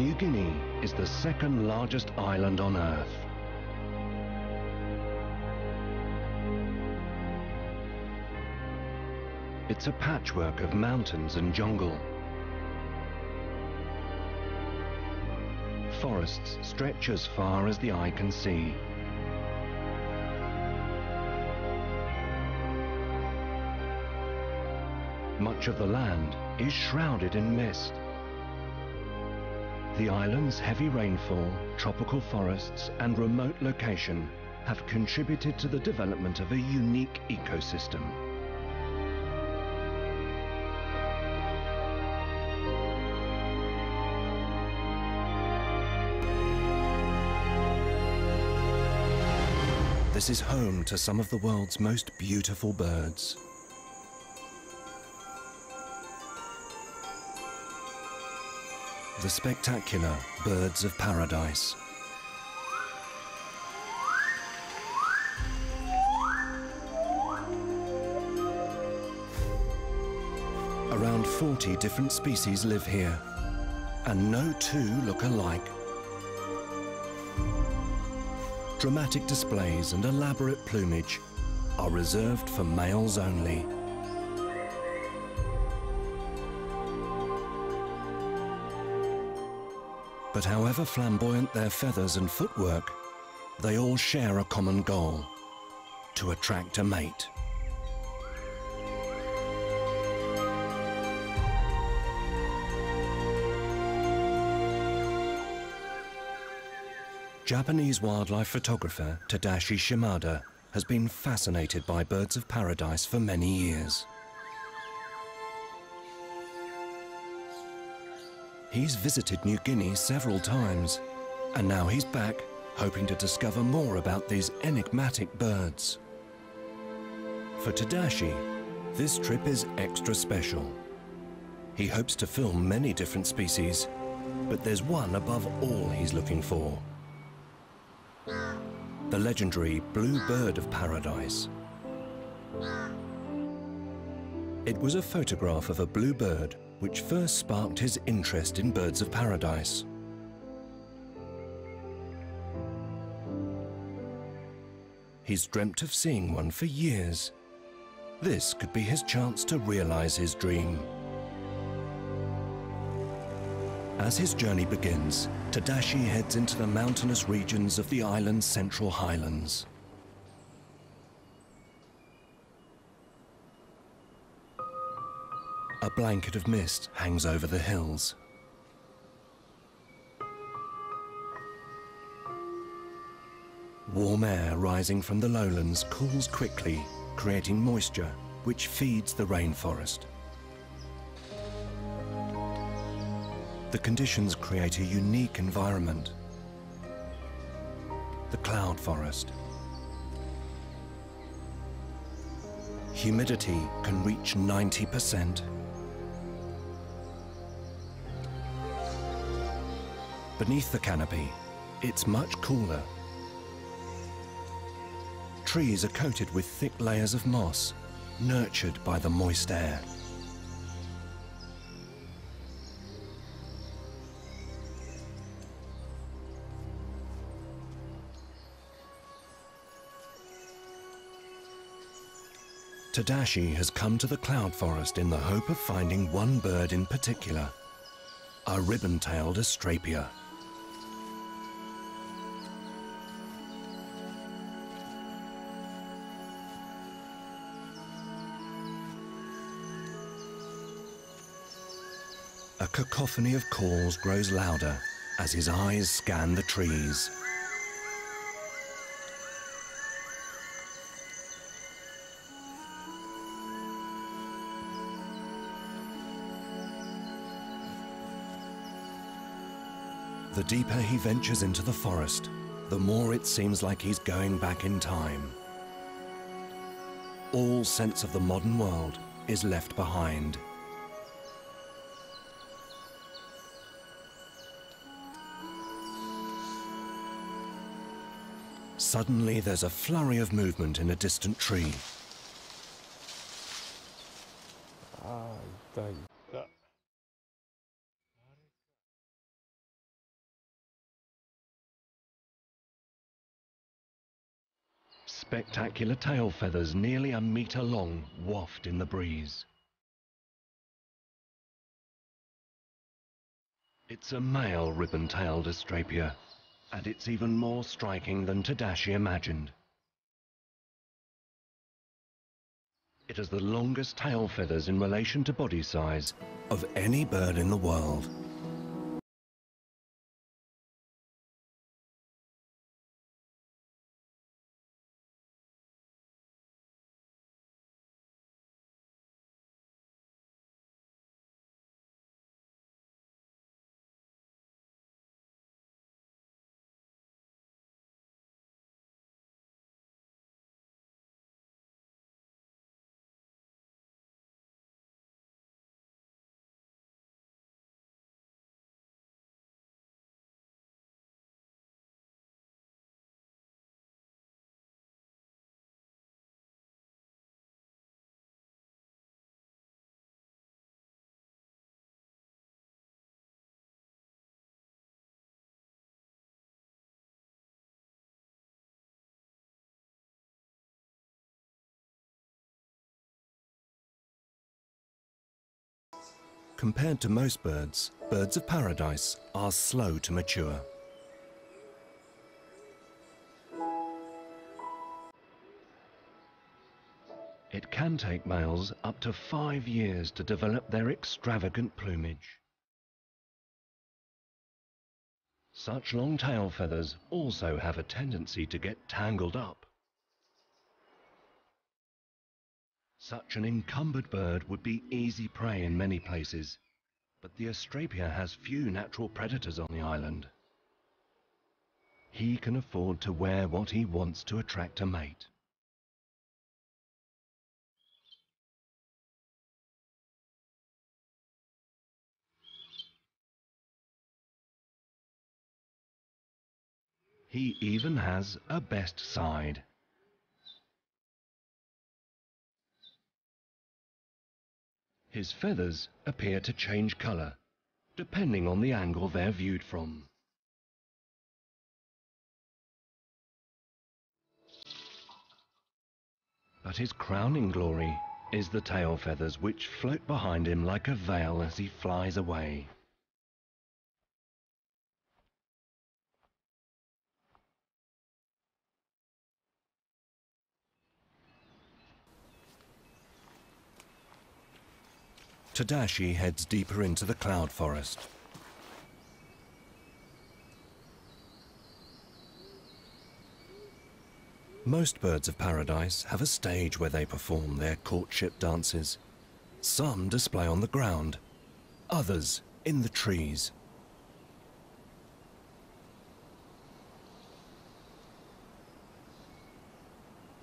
New Guinea is the second largest island on Earth. It's a patchwork of mountains and jungle. Forests stretch as far as the eye can see. Much of the land is shrouded in mist. The island's heavy rainfall, tropical forests and remote location have contributed to the development of a unique ecosystem. This is home to some of the world's most beautiful birds. The spectacular birds of paradise. Around 40 different species live here, and no two look alike. Dramatic displays and elaborate plumage are reserved for males only. But however flamboyant their feathers and footwork, they all share a common goal: to attract a mate. Japanese wildlife photographer Tadashi Shimada has been fascinated by birds of paradise for many years. He's visited New Guinea several times, and now he's back, hoping to discover more about these enigmatic birds. For Tadashi, this trip is extra special. He hopes to film many different species, but there's one above all he's looking for: the legendary blue bird of paradise. It was a photograph of a blue bird which first sparked his interest in birds of paradise. He's dreamt of seeing one for years. This could be his chance to realize his dream. As his journey begins, Tadashi heads into the mountainous regions of the island's central highlands. A blanket of mist hangs over the hills. Warm air rising from the lowlands cools quickly, creating moisture, which feeds the rainforest. The conditions create a unique environment: the cloud forest. Humidity can reach 90%. Beneath the canopy, it's much cooler. Trees are coated with thick layers of moss, nurtured by the moist air. Tadashi has come to the cloud forest in the hope of finding one bird in particular: a ribbon-tailed astrapia. A cacophony of calls grows louder as his eyes scan the trees. The deeper he ventures into the forest, the more it seems like he's going back in time. All sense of the modern world is left behind. Suddenly, there's a flurry of movement in a distant tree. Ah, está ahí. spectacular tail feathers nearly a metre long waft in the breeze. It's a male ribbon-tailed Astrapia, and it's even more striking than Tadashi imagined. It has the longest tail feathers in relation to body size of any bird in the world. Compared to most birds, birds of paradise are slow to mature. It can take males up to 5 years to develop their extravagant plumage. Such long tail feathers also have a tendency to get tangled up. Such an encumbered bird would be easy prey in many places, but the Astrapia has few natural predators on the island. He can afford to wear what he wants to attract a mate. He even has a best side. His feathers appear to change colour, depending on the angle they're viewed from. But his crowning glory is the tail feathers, which float behind him like a veil as he flies away. Tadashi heads deeper into the cloud forest. Most birds of paradise have a stage where they perform their courtship dances. Some display on the ground, others in the trees.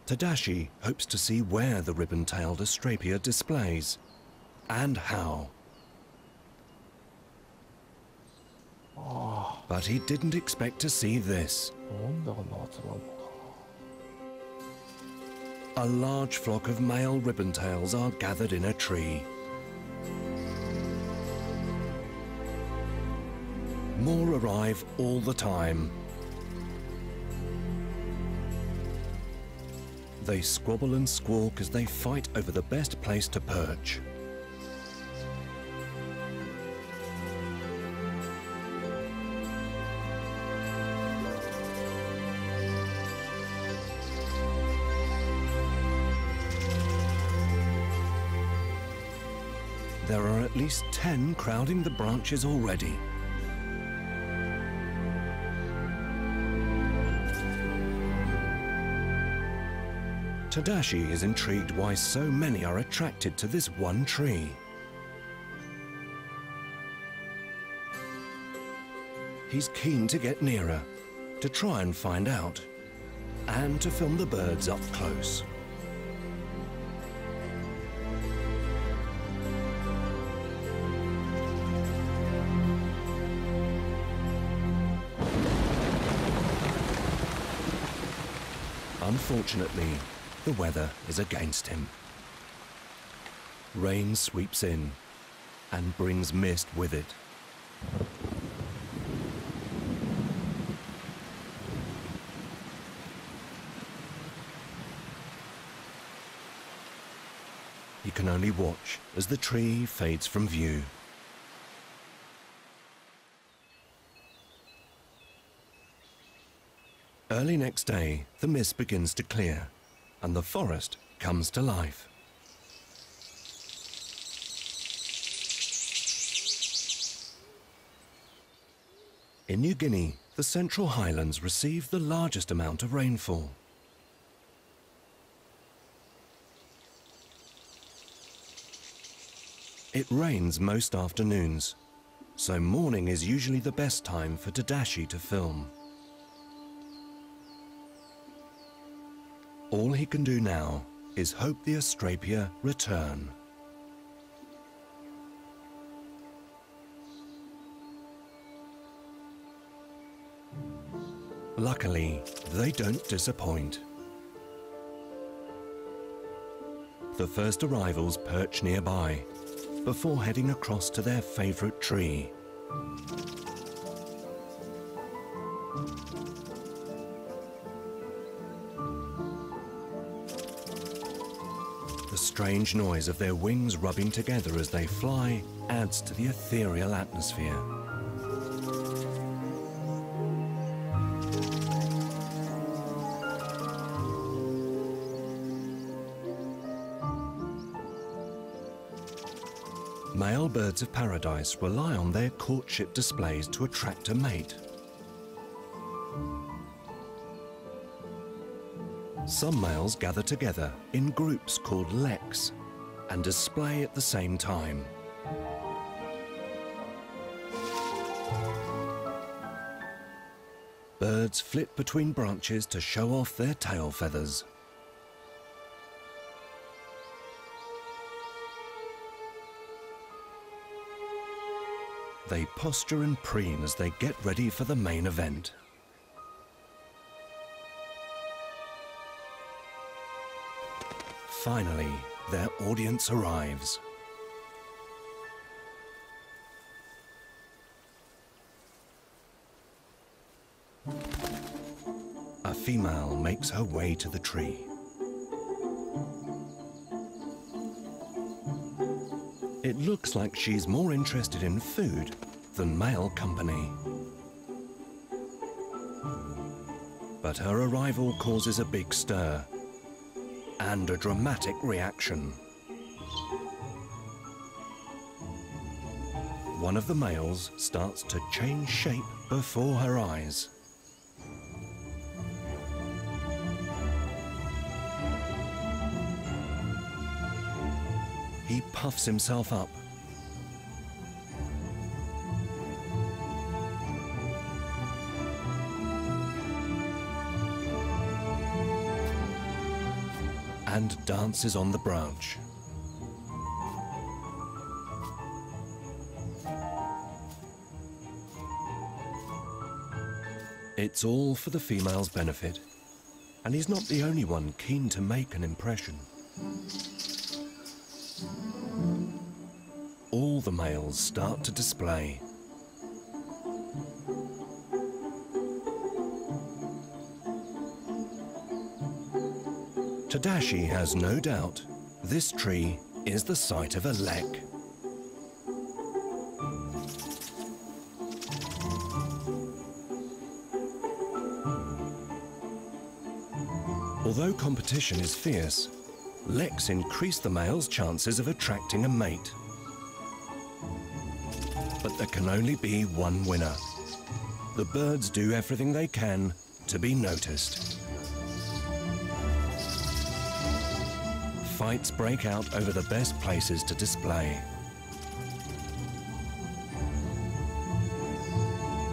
Tadashi hopes to see where the ribbon-tailed Astrapia displays, and how. But he didn't expect to see this. A large flock of male ribbon-tails are gathered in a tree. More arrive all the time. They squabble and squawk as they fight over the best place to perch. There are at least 10 crowding the branches already. Tadashi is intrigued why so many are attracted to this one tree. He's keen to get nearer, to try and find out, and to film the birds up close. Unfortunately, the weather is against him. Rain sweeps in and brings mist with it. He can only watch as the tree fades from view. Early next day, the mist begins to clear, and the forest comes to life. In New Guinea, the Central Highlands receive the largest amount of rainfall. It rains most afternoons, so morning is usually the best time for Tadashi to film. All he can do now is hope the Astrapia return. Luckily, they don't disappoint. The first arrivals perch nearby before heading across to their favorite tree. The strange noise of their wings rubbing together as they fly adds to the ethereal atmosphere. Male birds of paradise rely on their courtship displays to attract a mate. Some males gather together in groups called leks and display at the same time. Birds flit between branches to show off their tail feathers. They posture and preen as they get ready for the main event. Finally, their audience arrives. A female makes her way to the tree. It looks like she's more interested in food than male company. But her arrival causes a big stir and a dramatic reaction. One of the males starts to change shape before her eyes. He puffs himself up. And dances on the branch. It's all for the female's benefit, and he's not the only one keen to make an impression. All the males start to display. Tadashi has no doubt this tree is the site of a lek. Although competition is fierce, leks increase the male's chances of attracting a mate. But there can only be one winner. The birds do everything they can to be noticed. Fights break out over the best places to display.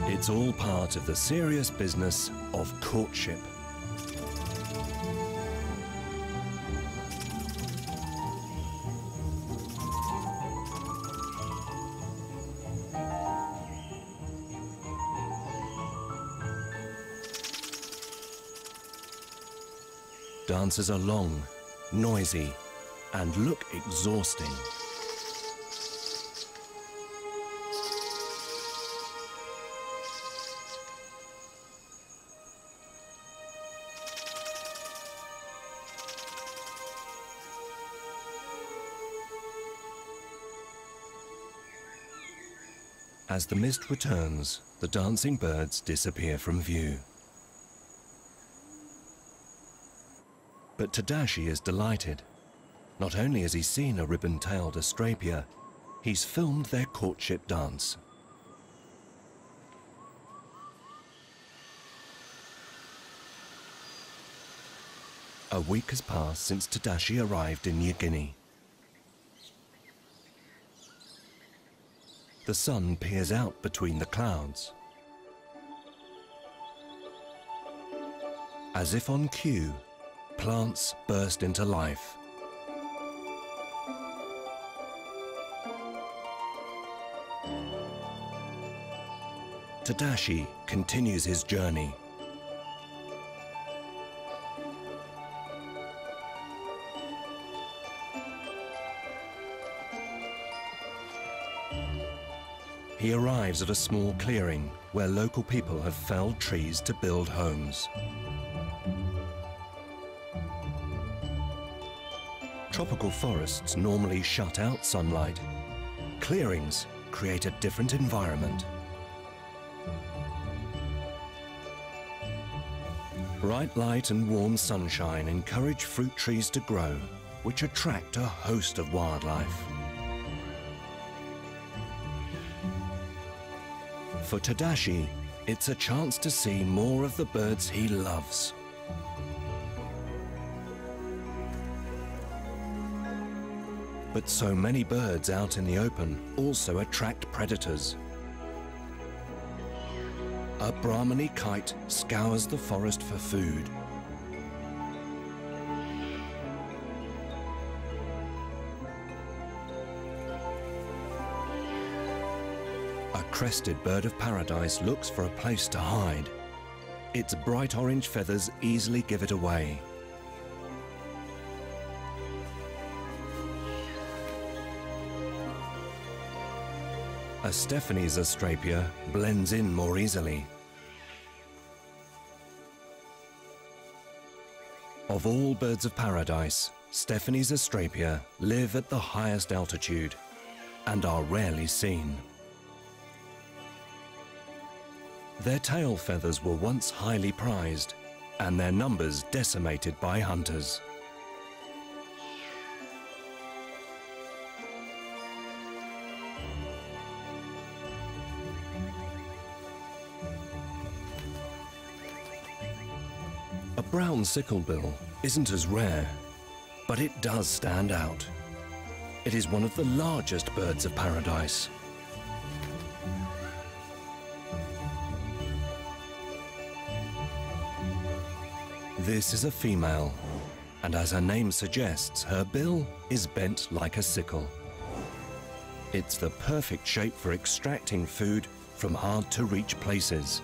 It's all part of the serious business of courtship. Dances are long, noisy, and look exhausting. As the mist returns, the dancing birds disappear from view. But Tadashi is delighted. Not only has he seen a ribbon-tailed astrapia, he's filmed their courtship dance. A week has passed since Tadashi arrived in New Guinea. The sun peers out between the clouds. As if on cue, plants burst into life. Tadashi continues his journey. He arrives at a small clearing where local people have felled trees to build homes. Tropical forests normally shut out sunlight. Clearings create a different environment. Bright light and warm sunshine encourage fruit trees to grow, which attract a host of wildlife. For Tadashi, it's a chance to see more of the birds he loves. But so many birds out in the open also attract predators. A Brahminy kite scours the forest for food. A crested bird of paradise looks for a place to hide. Its bright orange feathers easily give it away. A Stephanie's astrapia blends in more easily. Of all birds of paradise, Stephanie's astrapia live at the highest altitude and are rarely seen. Their tail feathers were once highly prized and their numbers decimated by hunters. A brown sicklebill isn't as rare, but it does stand out. It is one of the largest birds of paradise. This is a female, and as her name suggests, her bill is bent like a sickle. It's the perfect shape for extracting food from hard-to-reach places.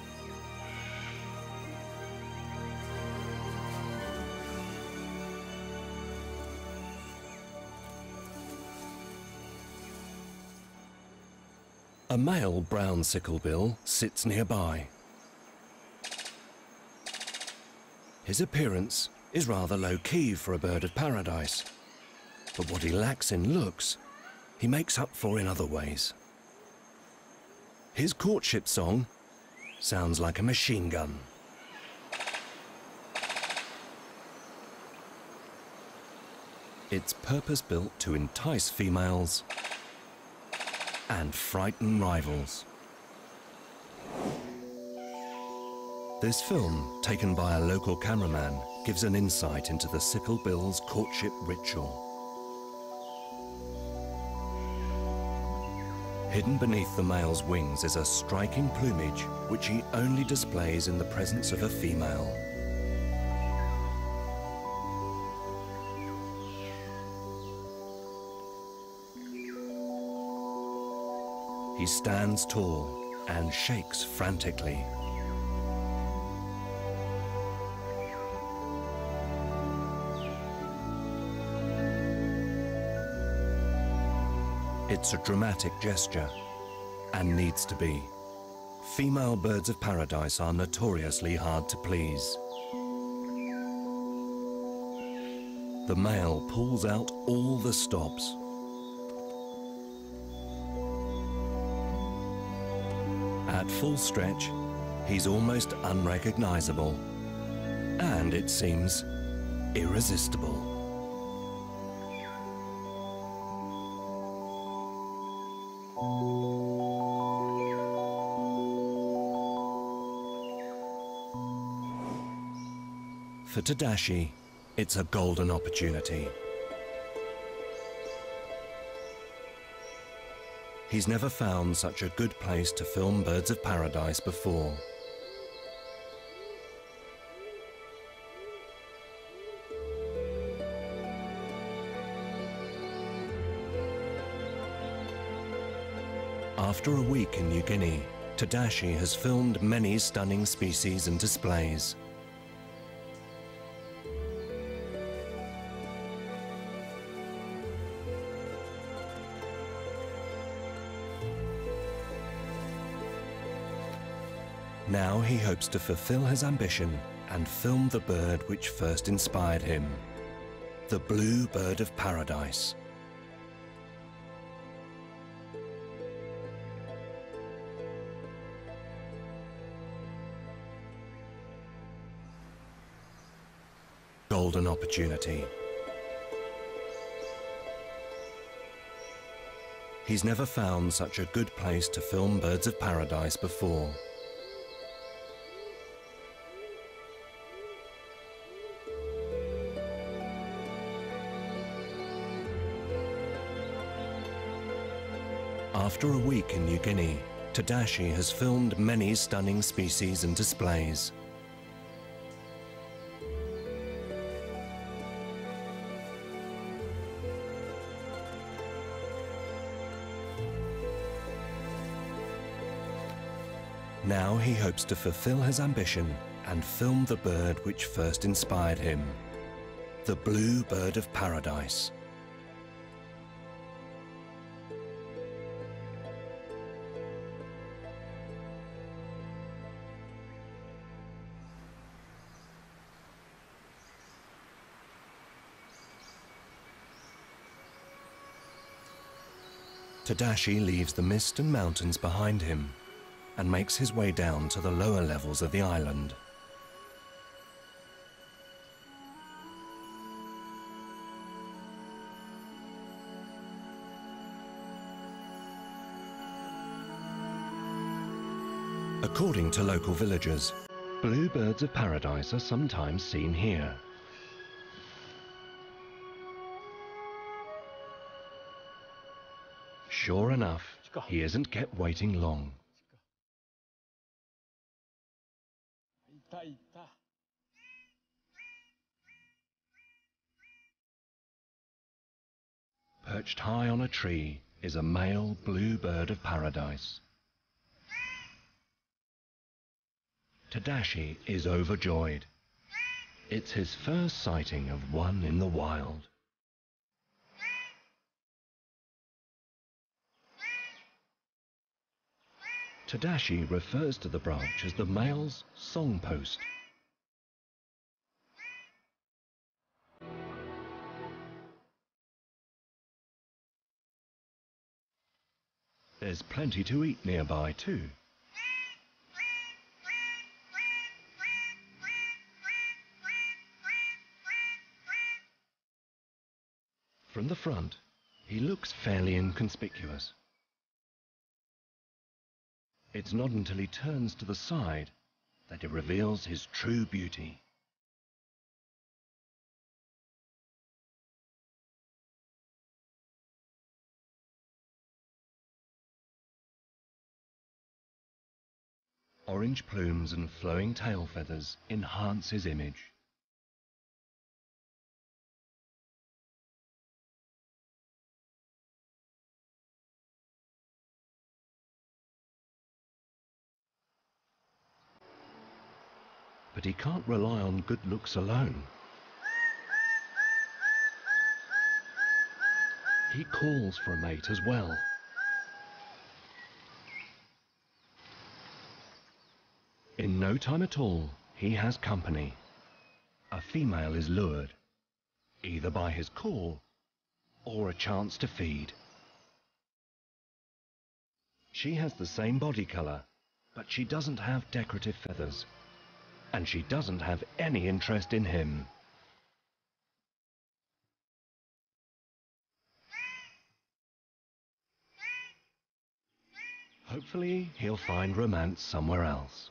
A male brown sicklebill sits nearby. His appearance is rather low-key for a bird of paradise, but what he lacks in looks, he makes up for in other ways. His courtship song sounds like a machine gun. It's purpose-built to entice females and frighten rivals. This film, taken by a local cameraman, gives an insight into the sicklebill's courtship ritual. Hidden beneath the male's wings is a striking plumage which he only displays in the presence of a female. He stands tall and shakes frantically. It's a dramatic gesture, and needs to be. Female birds of paradise are notoriously hard to please. The male pulls out all the stops. At full stretch, he's almost unrecognizable, and it seems irresistible. For Tadashi, it's a golden opportunity. He's never found such a good place to film birds of paradise before. After a week in New Guinea, Tadashi has filmed many stunning species and displays. Now he hopes to fulfill his ambition and film the bird which first inspired him, the blue bird of paradise. Golden opportunity. He's never found such a good place to film birds of paradise before. After a week in New Guinea, Tadashi has filmed many stunning species and displays. Now he hopes to fulfill his ambition and film the bird which first inspired him, the blue bird of paradise. Tadashi leaves the mist and mountains behind him and makes his way down to the lower levels of the island. According to local villagers, blue birds of paradise are sometimes seen here. Sure enough, he isn't kept waiting long. Perched high on a tree is a male blue bird of paradise. Tadashi is overjoyed. It's his first sighting of one in the wild. Tadashi refers to the branch as the male's song post. There's plenty to eat nearby too. From the front, he looks fairly inconspicuous. It's not until he turns to the side that it reveals his true beauty. Orange plumes and flowing tail feathers enhance his image. But he can't rely on good looks alone. He calls for a mate as well. In no time at all, he has company. A female is lured, either by his call or a chance to feed. She has the same body color But she doesn't have decorative feathers, and she doesn't have any interest in him. Hopefully, he'll find romance somewhere else.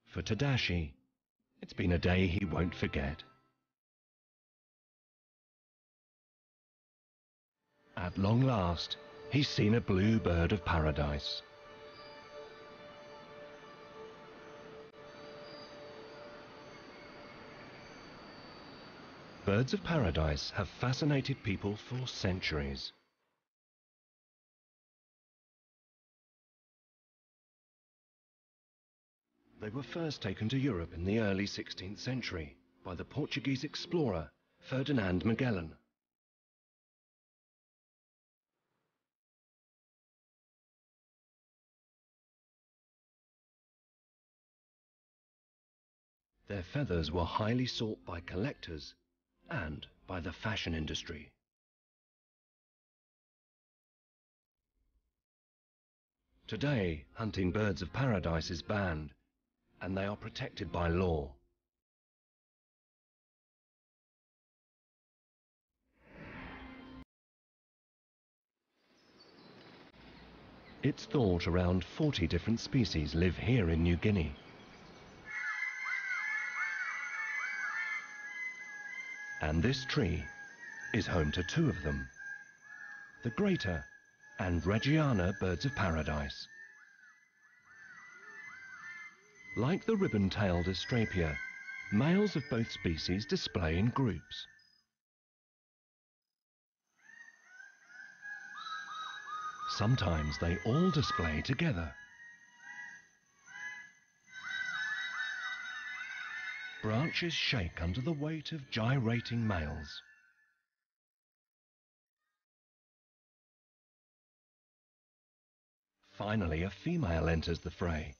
For Tadashi, it's been a day he won't forget. At long last, he's seen a blue bird of paradise. Birds of paradise have fascinated people for centuries. They were first taken to Europe in the early 16th century by the Portuguese explorer Ferdinand Magellan. Their feathers were highly sought by collectors and by the fashion industry. Today, hunting birds of paradise is banned, and they are protected by law. It's thought around 40 different species live here in New Guinea. And this tree is home to 2 of them, the greater and Reggiana birds of paradise. Like the ribbon-tailed Astrapia, males of both species display in groups. Sometimes they all display together. Branches shake under the weight of gyrating males. Finally, a female enters the fray.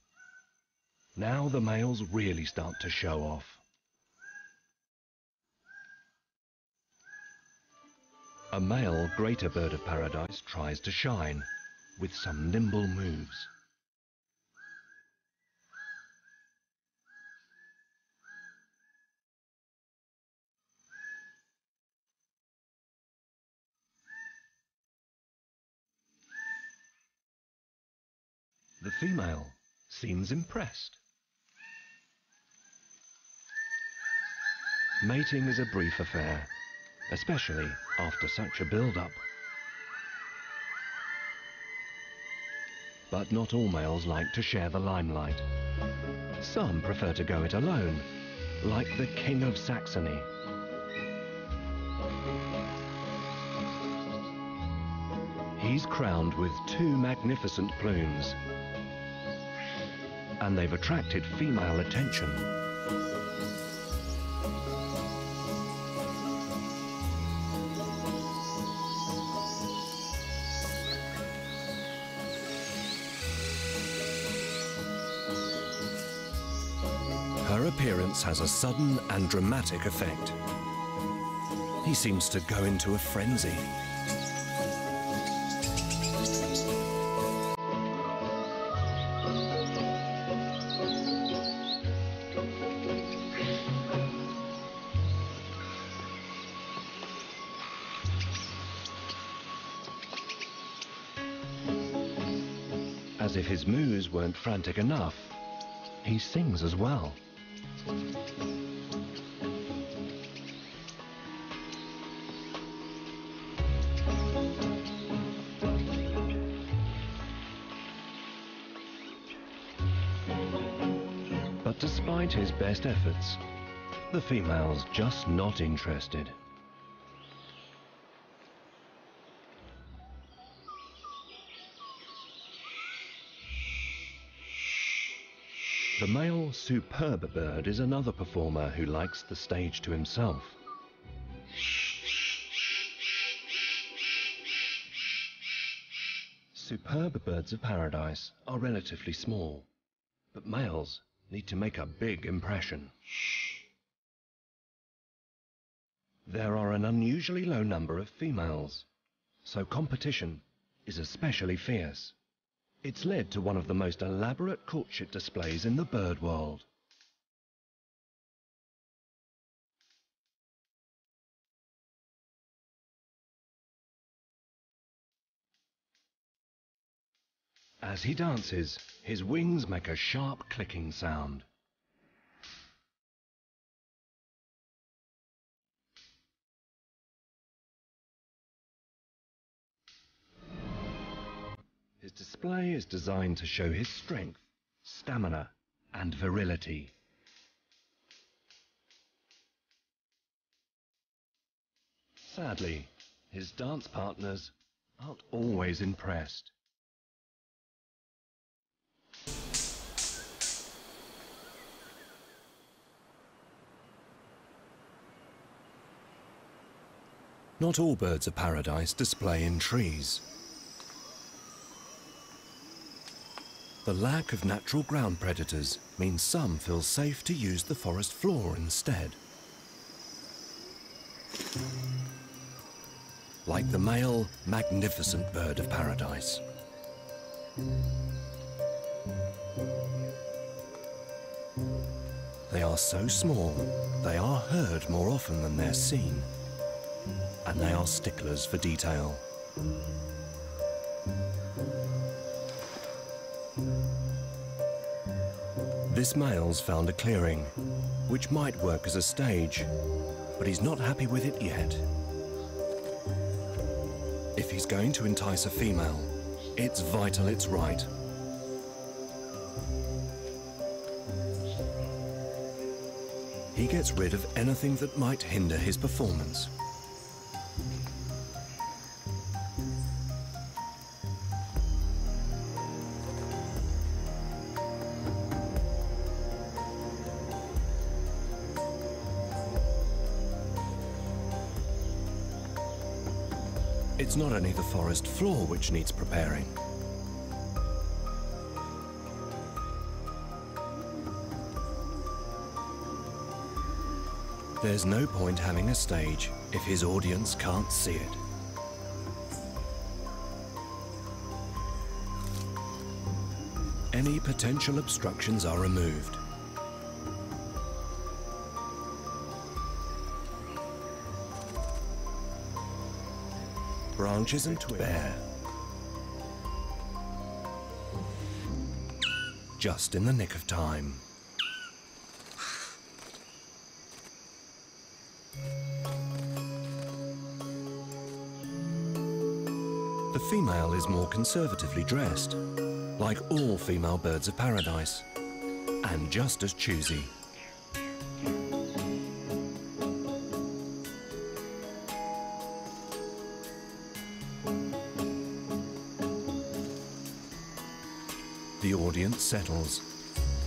Now the males really start to show off. A male greater bird of paradise tries to shine with some nimble moves. The female seems impressed. Mating is a brief affair, especially after such a build-up. But not all males like to share the limelight. Some prefer to go it alone, like the King of Saxony. He's crowned with 2 magnificent plumes, and they've attracted female attention. Her appearance has a sudden and dramatic effect. He seems to go into a frenzy. As if his moves weren't frantic enough, he sings as well. But despite his best efforts, the female's just not interested. The male superb bird is another performer who likes the stage to himself. Superb birds of paradise are relatively small, but males need to make a big impression. There are an unusually low number of females, so competition is especially fierce. It's led to one of the most elaborate courtship displays in the bird world. As he dances, his wings make a sharp clicking sound. His display is designed to show his strength, stamina, and virility. Sadly, his dance partners aren't always impressed. Not all birds of paradise display in trees. The lack of natural ground predators means some feel safe to use the forest floor instead. Like the male, magnificent bird of paradise. They are so small, they are heard more often than they're seen. And they are sticklers for detail. This male's found a clearing, which might work as a stage, but he's not happy with it yet. If he's going to entice a female, it's vital it's right. He gets rid of anything that might hinder his performance. It's not only the forest floor which needs preparing. There's no point having a stage if his audience can't see it. Any potential obstructions are removed. Branches and twigs bare. Just in the nick of time. The female is more conservatively dressed, like all female birds of paradise, and just as choosy. The audience settles,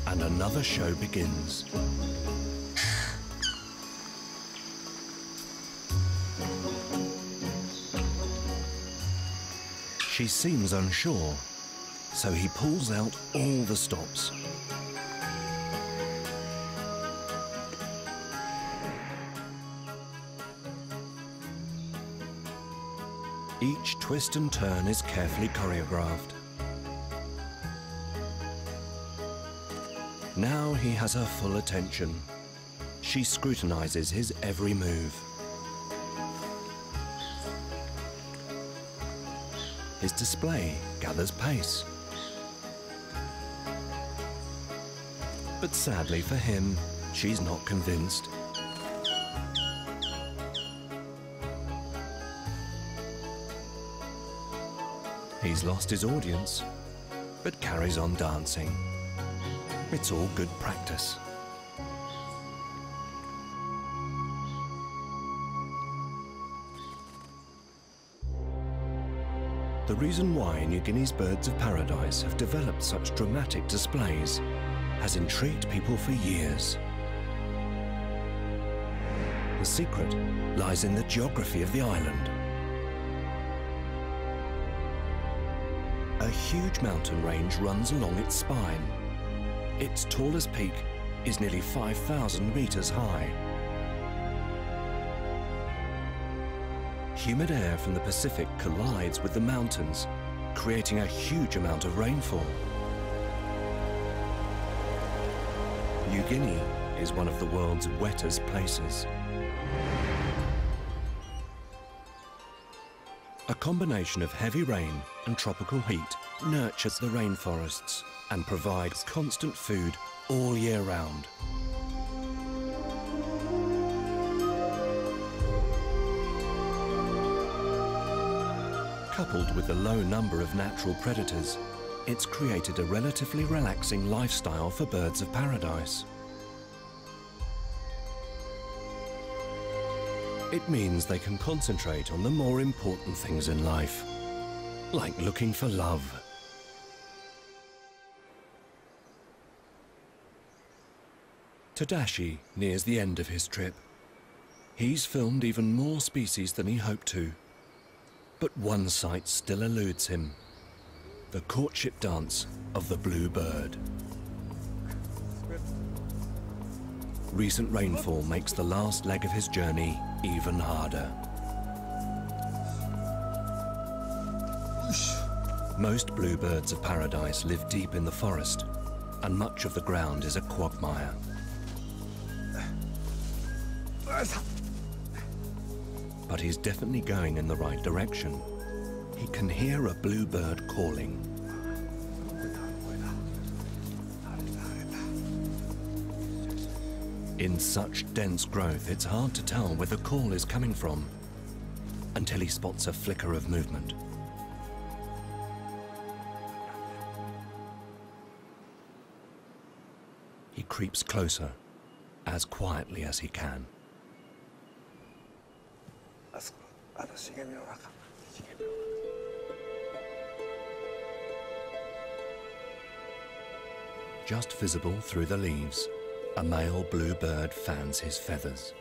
and another show begins. She seems unsure, so he pulls out all the stops. Each twist and turn is carefully choreographed. Now he has her full attention. She scrutinizes his every move. His display gathers pace. But sadly for him, she's not convinced. He's lost his audience, but carries on dancing. It's all good practice. The reason why New Guinea's birds of paradise have developed such dramatic displays has intrigued people for years. The secret lies in the geography of the island. A huge mountain range runs along its spine. Its tallest peak is nearly 5,000 meters high. humid air from the Pacific collides with the mountains, creating a huge amount of rainfall. New Guinea is one of the world's wettest places. A combination of heavy rain and tropical heat nurtures the rainforests and provides constant food all year round. Coupled with the low number of natural predators, it's created a relatively relaxing lifestyle for birds of paradise. It means they can concentrate on the more important things in life, like looking for love. Tadashi nears the end of his trip. He's filmed even more species than he hoped to. But one sight still eludes him: the courtship dance of the blue bird. Recent rainfall makes the last leg of his journey even harder. Most bluebirds of paradise live deep in the forest, and much of the ground is a quagmire. But he's definitely going in the right direction. He can hear a bluebird calling. In such dense growth, it's hard to tell where the call is coming from, until he spots a flicker of movement. He creeps closer, as quietly as he can. Just visible through the leaves, a male bluebird fans his feathers.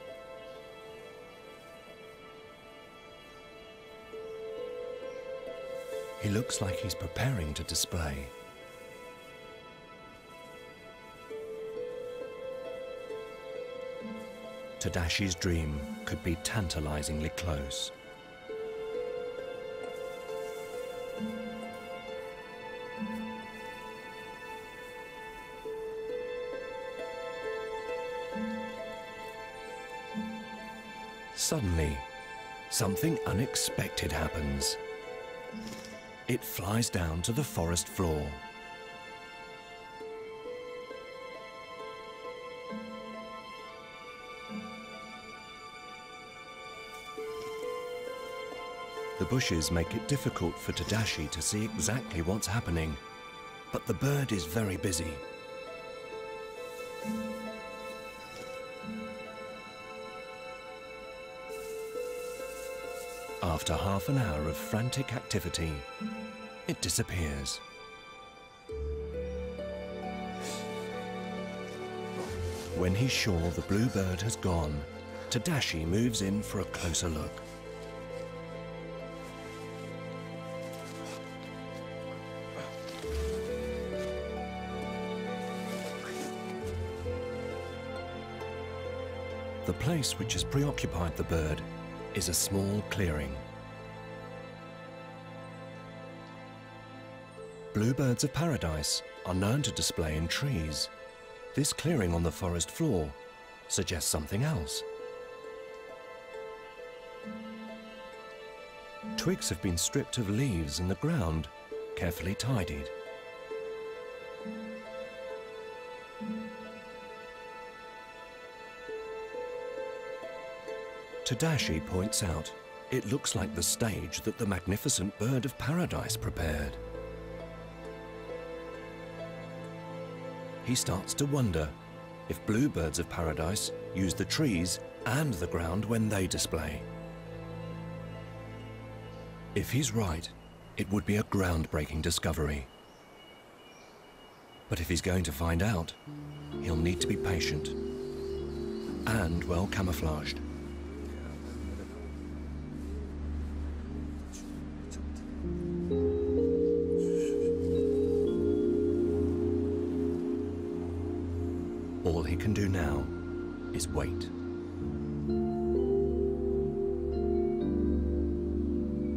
He looks like he's preparing to display. Tadashi's dream could be tantalizingly close. Suddenly, something unexpected happens. It flies down to the forest floor. The bushes make it difficult for Tadashi to see exactly what's happening, but the bird is very busy. After half an hour of frantic activity, it disappears. When he's sure the bluebird has gone, Tadashi moves in for a closer look. The place which has preoccupied the bird is a small clearing. Bluebirds of paradise are known to display in trees. This clearing on the forest floor suggests something else. Twigs have been stripped of leaves and the ground carefully tidied. Tadashi points out, it looks like the stage that the magnificent bird of paradise prepared. He starts to wonder if bluebirds of paradise use the trees and the ground when they display. If he's right, it would be a groundbreaking discovery. But if he's going to find out, he'll need to be patient and well camouflaged. All he can do now is wait.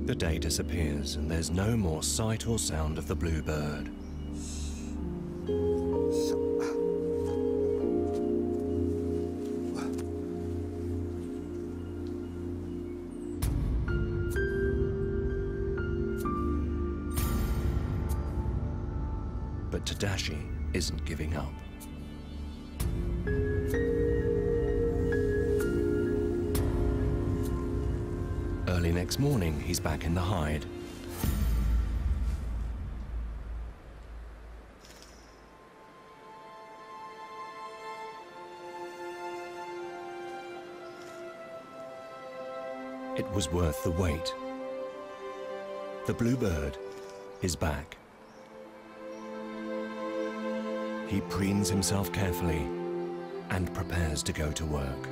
The day disappears and there's no more sight or sound of the bluebird. But Tadashi isn't giving up. Early next morning, he's back in the hide. It was worth the wait. The bluebird is back. He preens himself carefully and prepares to go to work.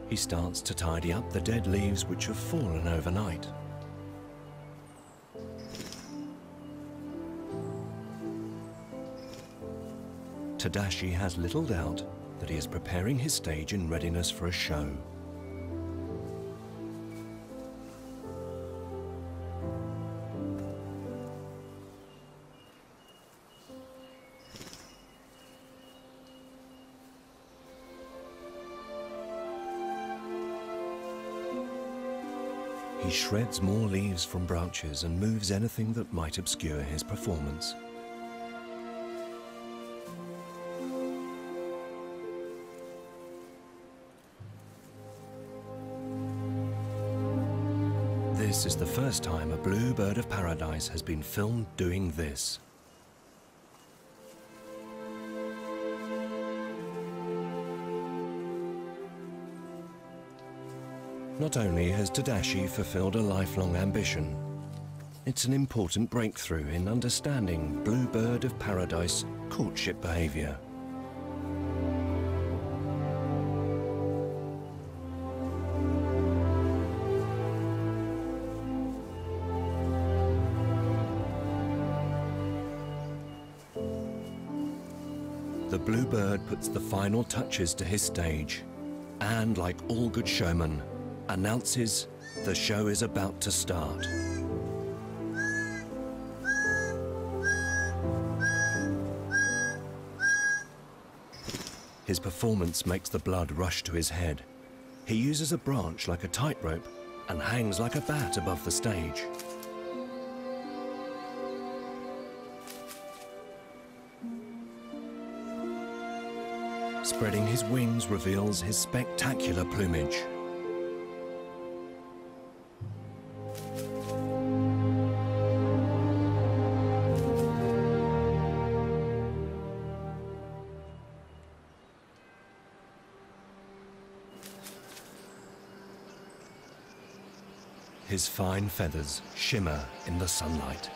He starts to tidy up the dead leaves which have fallen overnight. Tadashi has little doubt that he is preparing his stage in readiness for a show. He shreds more leaves from branches and moves anything that might obscure his performance. This is the first time a blue bird of paradise has been filmed doing this. Not only has Tadashi fulfilled a lifelong ambition, it's an important breakthrough in understanding blue bird of paradise courtship behavior. The bluebird puts the final touches to his stage and, like all good showmen, announces the show is about to start. His performance makes the blood rush to his head. He uses a branch like a tightrope and hangs like a bat above the stage. Spreading his wings reveals his spectacular plumage. His fine feathers shimmer in the sunlight.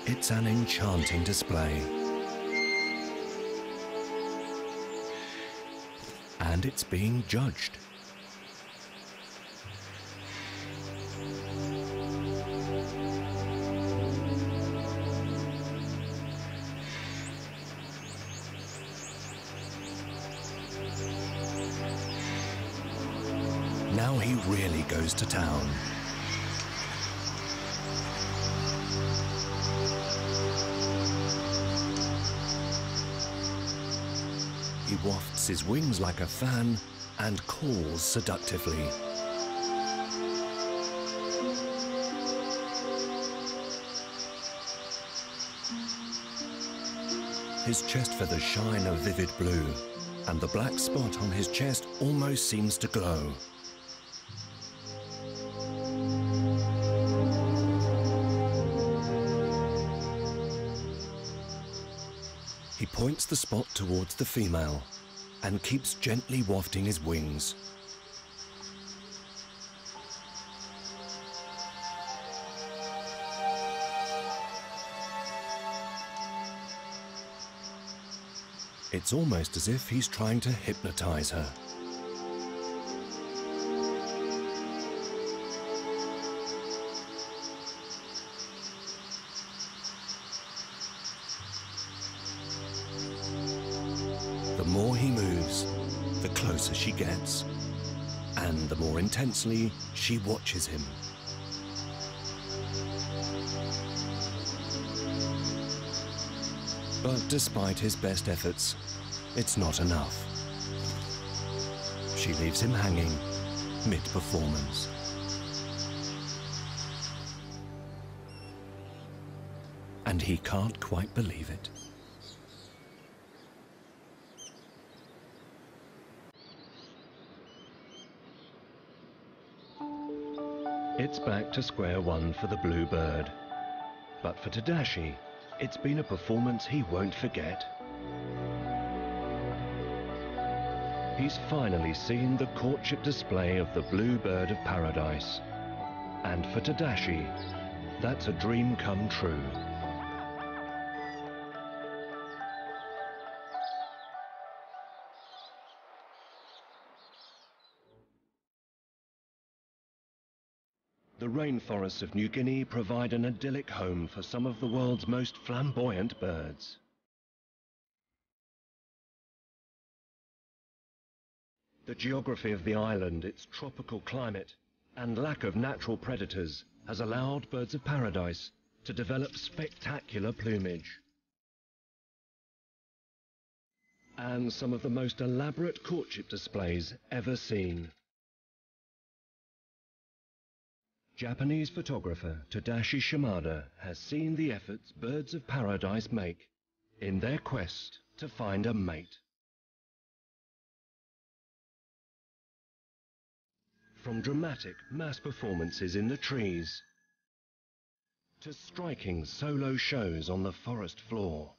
It's an enchanting display. And it's being judged. Now he really goes to town. He wafts his wings like a fan and calls seductively. His chest feathers shine a vivid blue, and the black spot on his chest almost seems to glow. He points the spot towards the female and keeps gently wafting his wings. It's almost as if he's trying to hypnotize her. The more he moves, the closer she gets, and the more intensely she watches him. But despite his best efforts, it's not enough. She leaves him hanging mid-performance. And he can't quite believe it. It's back to square one for the blue bird. But for Tadashi, it's been a performance he won't forget. He's finally seen the courtship display of the blue bird of paradise. And for Tadashi, that's a dream come true. The rainforests of New Guinea provide an idyllic home for some of the world's most flamboyant birds. The geography of the island, its tropical climate, and lack of natural predators has allowed birds of paradise to develop spectacular plumage. And some of the most elaborate courtship displays ever seen. Japanese photographer Tadashi Shimada has seen the efforts birds of paradise make in their quest to find a mate. From dramatic mass performances in the trees to striking solo shows on the forest floor,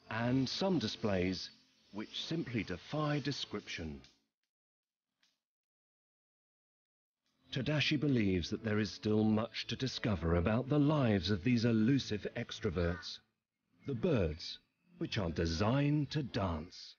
and some displays which simply defy description. Tadashi believes that there is still much to discover about the lives of these elusive extroverts, the birds which are designed to dance.